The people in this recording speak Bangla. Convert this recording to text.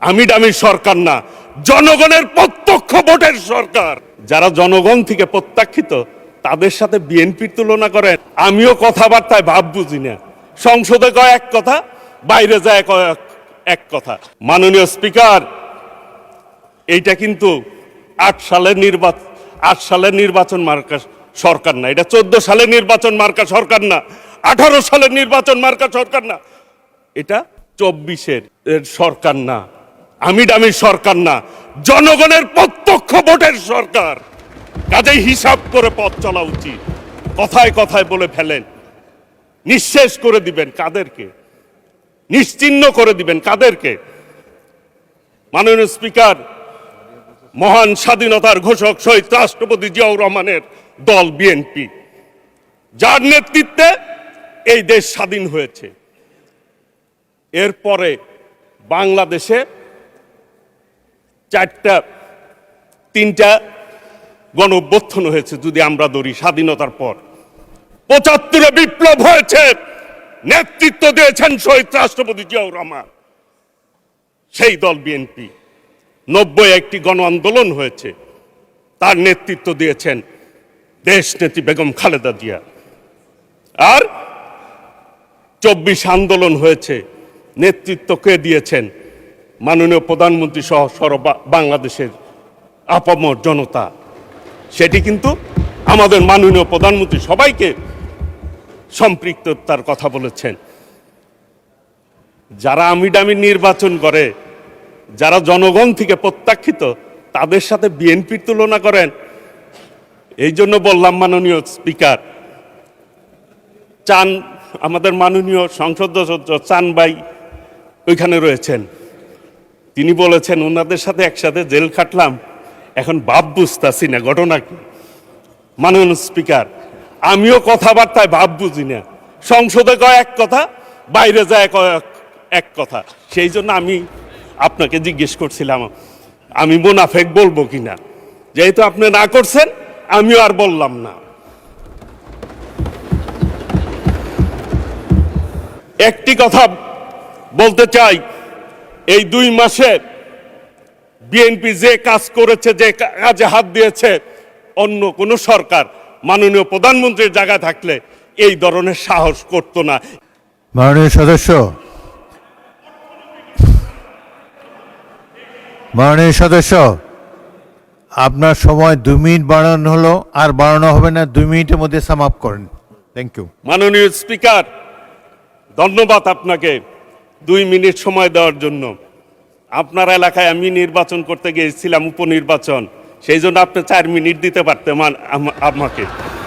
আমি ডামির সরকার না, জনগণের প্রত্যক্ষ ভোটের সরকার। যারা জনগণ থেকে প্রত্যাখ্যিত তাদের সাথে বিএনপির তুলনা করেন। আমিও কথাবার্তায় ভাব বুঝি না, সংসদে কয় এক কথা, বাইরে যায় কয় এক কথা। মাননীয় স্পিকার, এইটা কিন্তু 8 সালের নির্বাচন মার্কা সরকার না, এটা 14 সালের নির্বাচন মার্কা সরকার না, 18 সালের নির্বাচন মার্কা সরকার না, এটা 24-এর সরকার না, আমি ডামির সরকার না, জনগণের প্রত্যক্ষ ভোটের সরকার। কাজেই হিসাব করে পথ চলা উচিত। কথায় কথায় বলে ফেলেন, নিঃশেষ করে দিবেন কাদেরকে, নিশ্চিহ্ন করে দিবেন কাদেরকে। মাননীয় স্পিকার, মহান স্বাধীনতার ঘোষক শহীদ রাষ্ট্রপতি জিয়াউর রহমানের দল বিএনপি, যার নেতৃত্বে এই দেশ স্বাধীন হয়েছে, এরপরে বাংলাদেশে 3টা গণ অভ্যুত্থান হয়েছে। যদি আমরা ধরি স্বাধীনতার পর 75-এ বিপ্লব হয়েছে, নেতৃত্ব দিয়েছেন শহীদ রাষ্ট্রপতি জিয়াউর রহমান, সেই দল বিএনপি। 90-এ একটি গণ আন্দোলন হয়েছে, তার নেতৃত্ব দিয়েছেন দেশনেত্রী বেগম খালেদা জিয়া। আর 24 আন্দোলন হয়েছে, নেতৃত্ব কে দিয়েছেন? মাননীয় প্রধানমন্ত্রী সহ বাংলাদেশের আপামর জনতা। সেটি কিন্তু আমাদের মাননীয় প্রধানমন্ত্রী সবাইকে সম্পৃক্ততার কথা বলেছেন। যারা আমিডামি নির্বাচন করে, যারা জনগণ থেকে প্রত্যাখ্যিত তাদের সাথে বিএনপির তুলনা করেন। এই জন্য বললাম মাননীয় স্পিকার, আমাদের মাননীয় সংসদ সদস্য চান ভাই ওইখানে রয়েছেন, তিনি বলেছেন ওনাদের সাথে একসাথে জেল খাটলাম, এখন ভাব বুঝতেছি না ঘটনা কি। মাননীয় স্পিকার, আমিও কথাবার্তায় ভাব বুঝি না, সংসদে কয় এক কথা, বাইরে যায় কয় এক কথা। সেই জন্য আমি আপনাকে জিজ্ঞেস করছিলাম আমি মুনাফেক বলবো কিনা। যেহেতু আপনি না করছেন, আমিও আর বললাম না। একটি কথা বলতে চাই, এই 2 মাসে বিএনপি যে কাজ করেছে, যে কাজে হাত দিয়েছে, অন্য কোন সরকার মাননীয় প্রধানমন্ত্রীর জায়গায় থাকলে এই ধরনের সাহস করতো না। মাননীয় সদস্য, আপনার সময় 2 মিনিট বাড়ানো হলো, আর বাড়ানো হবে না, 2 মিনিটের মধ্যে সাম আপ করেন। Thank you. মাননীয় স্পিকার, ধন্যবাদ আপনাকে 2 মিনিট সময় দেওয়ার জন্য। আপনার এলাকায় আমি নির্বাচন করতে গিয়েছিলাম, উপনির্বাচন, সেই জন্য আপনি 4 মিনিট দিতে পারতেন আমাকে।